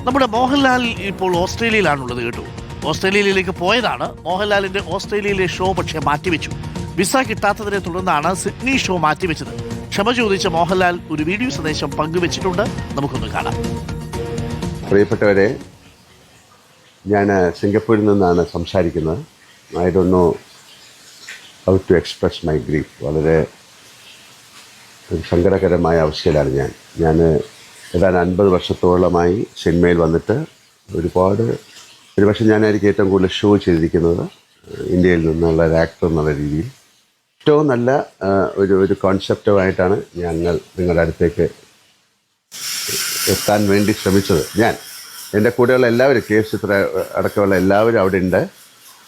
നമ്മുടെ മോഹൻലാൽ ഇപ്പോൾ ഓസ്ട്രേലിയയിലാണുള്ളത് കേട്ടോ. ഓസ്ട്രേലിയയിലേക്ക് പോയതാണ്. മോഹൻലാലിന്റെ ഓസ്ട്രേലിയയിലെ ഷോ പക്ഷേ മാറ്റിവെച്ചു. വിസ കിട്ടാത്തതിനെ തുടർന്നാണ് സിഡ്നി ഷോ മാറ്റിവെച്ചത്. ക്ഷമ ചോദിച്ച മോഹൻലാൽ ഒരു വീഡിയോ സന്ദേശം പങ്കുവെച്ചിട്ടുണ്ട്. നമുക്കൊന്ന് കാണാം. പ്രിയപ്പെട്ടവരെ, ഞാൻ സിംഗപ്പൂരിൽ നിന്നാണ് സംസാരിക്കുന്നത്. I don't know how to express my grief. വളരെ ഒരു സങ്കടകരമായ അവസ്ഥയിലാണ് ഞാൻ ഏതാണ്ട് 50 വർഷത്തോളമായി സിനിമയിൽ വന്നിട്ട് ഒരുപക്ഷെ ഞാനായിരിക്കും ഏറ്റവും കൂടുതൽ ഷോ ചെയ്തിരിക്കുന്നത് ഇന്ത്യയിൽ നിന്നുള്ള ഒരു ആക്ടർ എന്നുള്ള രീതിയിൽ. ഏറ്റവും നല്ല ഒരു കോൺസെപ്റ്റുമായിട്ടാണ് ഞങ്ങൾ നിങ്ങളുടെ അടുത്തേക്ക് എത്താൻ വേണ്ടി ശ്രമിച്ചത്. എൻ്റെ കൂടെയുള്ള എല്ലാവരും, കെ എസ് ചിത്ര അടക്കമുള്ള എല്ലാവരും അവിടെ ഉണ്ട്.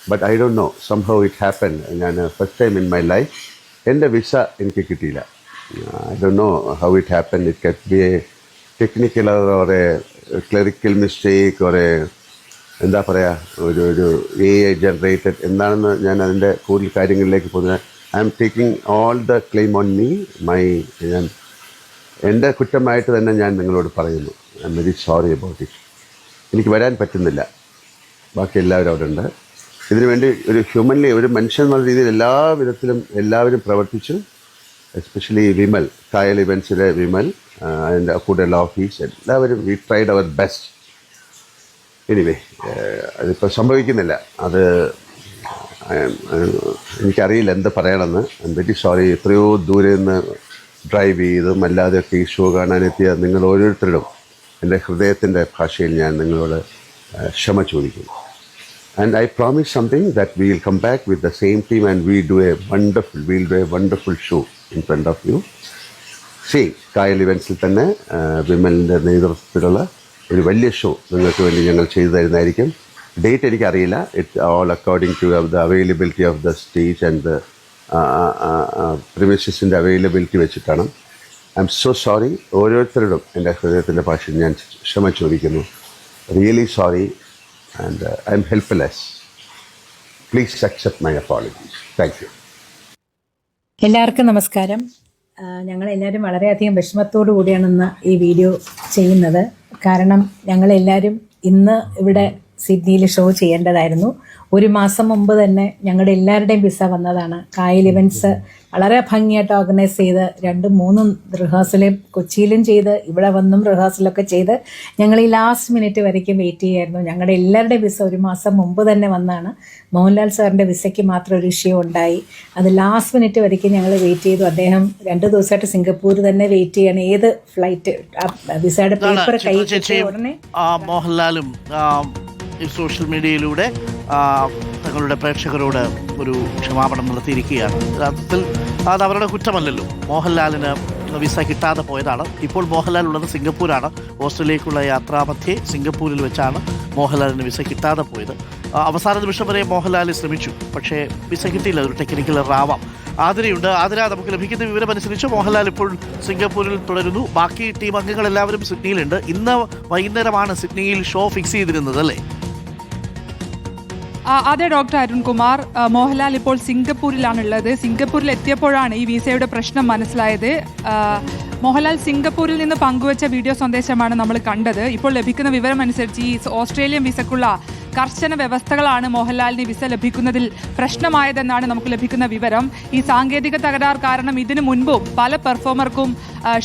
But I don't know, somehow it happen. ഞാൻ first time in my life എൻ്റെ വിസ എനിക്ക് കിട്ടിയില്ല. I don't know how it happen. It can be a technical or a clerical mistake or എന്താ പറയുക, ഒരു AI ജനറേറ്റഡ് എന്താണെന്ന് ഞാൻ അതിൻ്റെ കൂടുതൽ കാര്യങ്ങളിലേക്ക് പോകുന്നത്. I am taking all the claim on me. എൻ്റെ കുറ്റമായിട്ട് തന്നെ ഞാൻ നിങ്ങളോട് പറയുന്നു. I am very sorry about it. എനിക്ക് വരാൻ പറ്റുന്നില്ല. ബാക്കി എല്ലാവരും അവിടെ ഉണ്ട്. ഇതിനുവേണ്ടി ഒരു ഹ്യൂമൻലി, ഒരു മനുഷ്യൻ എന്നുള്ള രീതിയിൽ എല്ലാ വിധത്തിലും എല്ലാവരും പ്രവർത്തിച്ചു. എസ്പെഷ്യലി വിമൽ, കായൽ ഇവൻസിലെ വിമൽ, അതിൻ്റെ കൂടെയുള്ള ഓഫീസ്, എല്ലാവരും we tried our best. Anyway, അതിപ്പോൾ സംഭവിക്കുന്നില്ല. അത് എനിക്കറിയില്ല എന്ത് പറയണമെന്ന്. I am very sorry. എത്രയോ ദൂരെ നിന്ന് ഡ്രൈവ് ചെയ്തും അല്ലാതെയൊക്കെ ഈ ഷോ കാണാനെത്തിയ നിങ്ങൾ ഓരോരുത്തരും എൻ്റെ ഹൃദയത്തിൻ്റെ ഭാഷയിൽ ഞാൻ നിങ്ങളോട് ക്ഷമ ചോദിക്കുന്നു. And I promise something that we will come back with the same team and we'll do a wonderful show in front of you. കായൽ ഇവൻസിൽ തന്നെ വിമലിൻ്റെ നേതൃത്വത്തിലുള്ള ഒരു വലിയ ഷോ നിങ്ങൾക്ക് വേണ്ടി ഞങ്ങൾ ചെയ്തു തരുന്നതായിരിക്കും. ഡേറ്റ് എനിക്കറിയില്ല. It all according to the availability of the stage and the പ്രിമിസസിൻ്റെ അവൈലബിലിറ്റി വെച്ചിട്ടാണ്. I'm so sorry. ഓരോരുത്തരോടും എൻ്റെ ഹൃദയത്തിൻ്റെ ഭാഷയിൽ ഞാൻ ക്ഷമ ചോദിക്കുന്നു. Really sorry and I'm helpless. Please accept my apologies. Thank you. എല്ലാവർക്കും നമസ്കാരം. ഞങ്ങളെല്ലാവരും വളരെയധികം വിഷമത്തോടു കൂടിയാണ് ഇന്ന് ഈ വീഡിയോ ചെയ്യുന്നത്. കാരണം ഞങ്ങളെല്ലാവരും ഇന്ന് ഇവിടെ സിഡ്നിയിൽ ഷോ ചെയ്യേണ്ടതായിരുന്നു. ഒരു മാസം മുമ്പ് തന്നെ ഞങ്ങളുടെ എല്ലാവരുടെയും വിസ വന്നതാണ്. കായൽ ഇവൻറ്റ്സ് വളരെ ഭംഗിയായിട്ട് ഓർഗനൈസ് ചെയ്ത് 2-3 റിഹേഴ്സലും കൊച്ചിയിലും ചെയ്ത് ഇവിടെ വന്നും റിഹേഴ്സലൊക്കെ ചെയ്ത് ഞങ്ങൾ ഈ ലാസ്റ്റ് മിനിറ്റ് വരയ്ക്കും വെയിറ്റ് ചെയ്യായിരുന്നു. ഞങ്ങളുടെ എല്ലാവരുടെയും വിസ ഒരു മാസം മുമ്പ് തന്നെ വന്നതാണ്. മോഹൻലാൽ സാറിൻ്റെ വിസയ്ക്ക് മാത്രം ഒരു ഇഷ്യൂ ഉണ്ടായി. അത് ലാസ്റ്റ് മിനിറ്റ് വരയ്ക്കും ഞങ്ങൾ വെയിറ്റ് ചെയ്തു. അദ്ദേഹം 2 ദിവസമായിട്ട് സിംഗപ്പൂർ തന്നെ വെയിറ്റ് ചെയ്യണം. ഏത് ഫ്ലൈറ്റ് വിസയുടെ പേപ്പർ കൈ ഉടനെ മോഹൻലാലും സോഷ്യൽ മീഡിയയിലൂടെ തങ്ങളുടെ പ്രേക്ഷകരോട് ഒരു ക്ഷമാപണം നടത്തിയിരിക്കുകയാണ്. യഥാർത്ഥത്തിൽ അത് അവരുടെ കുറ്റമല്ലല്ലോ. മോഹൻലാലിന് വിസ കിട്ടാതെ പോയതാണ്. ഇപ്പോൾ മോഹൻലാൽ ഉള്ളത് സിംഗപ്പൂരാണ്. ഓസ്ട്രേലിയക്കുള്ള യാത്രാമധ്യേ സിംഗപ്പൂരിൽ വെച്ചാണ് മോഹൻലാലിന് വിസ കിട്ടാതെ പോയത്. അവസാന നിമിഷം വരെ മോഹൻലാൽ ശ്രമിച്ചു, പക്ഷേ വിസ കിട്ടിയില്ല. ഒരു ടെക്നിക്കൽ റാവാം. ആതിരയുണ്ട്. ആതിര, നമുക്ക് ലഭിക്കുന്ന വിവരമനുസരിച്ച് മോഹൻലാൽ ഇപ്പോൾ സിംഗപ്പൂരിൽ തുടരുന്നു. ബാക്കി ടീം അംഗങ്ങൾ എല്ലാവരും സിഡ്നിയിലുണ്ട്. ഇന്ന് വൈകുന്നേരമാണ് സിഡ്നിയിൽ ഷോ ഫിക്സ് ചെയ്തിരുന്നത് അല്ലേ? അതെ ഡോക്ടർ അരുൺകുമാർ. മോഹൻലാൽ ഇപ്പോൾ സിംഗപ്പൂരിലാണുള്ളത്. സിംഗപ്പൂരിൽ എത്തിയപ്പോഴാണ് ഈ വിസയുടെ പ്രശ്നം മനസ്സിലായത്. മോഹൻലാൽ സിംഗപ്പൂരിൽ നിന്ന് പങ്കുവച്ച വീഡിയോ സന്ദേശമാണ് നമ്മൾ കണ്ടത്. ഇപ്പോൾ ലഭിക്കുന്ന വിവരമനുസരിച്ച് ഈ ഓസ്ട്രേലിയൻ വിസക്കുള്ള കർശന വ്യവസ്ഥകളാണ് മോഹൻലാലിന് വിസ ലഭിക്കുന്നതിൽ പ്രശ്നമായതെന്നാണ് നമുക്ക് ലഭിക്കുന്ന വിവരം. ഈ സാങ്കേതിക തകരാർ കാരണം ഇതിനു മുൻപും പല പെർഫോമർക്കും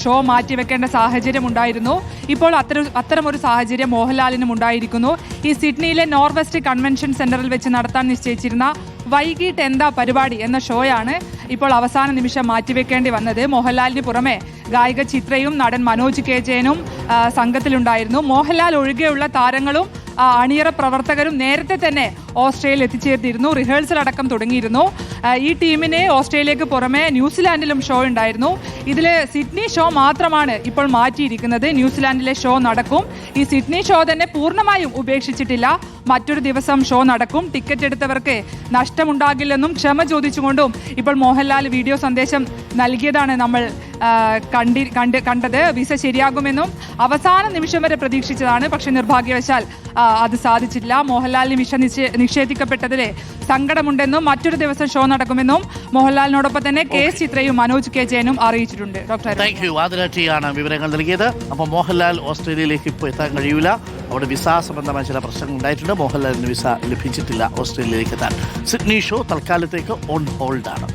ഷോ മാറ്റിവെക്കേണ്ട സാഹചര്യം ഉണ്ടായിരുന്നു. ഇപ്പോൾ അത്തരമൊരു സാഹചര്യം മോഹൻലാലിനും ഉണ്ടായിരിക്കുന്നു. ഈ സിഡ്നിയിലെ നോർവെസ്റ്റ് കൺവെൻഷൻ സെന്ററിൽ വെച്ച് നടത്താൻ നിശ്ചയിച്ചിരുന്ന വൈകിട്ട് എന്താ പരിപാടി എന്ന ഷോയാണ് ഇപ്പോൾ അവസാന നിമിഷം മാറ്റിവെക്കേണ്ടി വന്നത്. മോഹൻലാലിന് പുറമെ ഗായിക ചിത്രയും നടൻ മനോജ് കെ ജയനും സംഘത്തിലുണ്ടായിരുന്നു. മോഹൻലാൽ ഒഴികെയുള്ള താരങ്ങളും അണിയറ പ്രവർത്തകരും നേരത്തെ തന്നെ ഓസ്ട്രേലിയയിൽ എത്തിച്ചേർന്നിരുന്നു. റിഹേഴ്സൽ അടക്കം തുടങ്ങിയിരുന്നു. ഈ ടീമിന് ഓസ്ട്രേലിയക്ക് പുറമെ ന്യൂസിലാൻഡിലും ഷോ ഉണ്ടായിരുന്നു. ഇതിൽ സിഡ്നി ഷോ മാത്രമാണ് ഇപ്പോൾ മാറ്റിയിരിക്കുന്നത്. ന്യൂസിലാൻഡിലെ ഷോ നടക്കും. ഈ സിഡ്നി ഷോ തന്നെ പൂർണ്ണമായും ഉപേക്ഷിച്ചിട്ടില്ല. മറ്റൊരു ദിവസം ഷോ നടക്കും. ടിക്കറ്റ് എടുത്തവർക്ക് നഷ്ടമുണ്ടാകില്ലെന്നും ക്ഷമ ചോദിച്ചുകൊണ്ടും ഇപ്പോൾ മോഹൻലാൽ വീഡിയോ സന്ദേശം നൽകിയതാണ് നമ്മൾ കണ്ടത്. വിസ ശരിയാകുമെന്നും അവസാന നിമിഷം വരെ പ്രതീക്ഷിച്ചതാണ്. പക്ഷെ നിർഭാഗ്യവശാൽ അത് സാധിച്ചില്ല. മോഹൻലാലിന് വിസ നിഷേധിക്കപ്പെട്ടതിൽ സങ്കടമുണ്ടെന്നും മറ്റൊരു ദിവസം ഷോ നടക്കുമെന്നും മോഹൻലാലിനോടൊപ്പം തന്നെ KS ചിത്രയും മനോജ് K ജയനും അറിയിച്ചിട്ടുണ്ട്. Doctor thank you. ആതിരാറ്റിയാണ് വിവരങ്ങൾ നൽകിയത്. അപ്പോൾ മോഹൻലാൽ ഓസ്ട്രേലിയയിലേക്ക് ഇപ്പോൾ എത്താൻ കഴിയൂല. അവിടെ വിസ സംബന്ധമായ ചില പ്രശ്നങ്ങൾ ഉണ്ടായിട്ടുണ്ട്. മോഹൻലാലിന് വിസ ലഭിച്ചിട്ടില്ല ഓസ്ട്രേലിയയിലേക്ക് എത്താൻ. സിഡ്നി ഷോ തൽക്കാലത്തേക്ക് ഓൺ ഹോൾഡാണ്.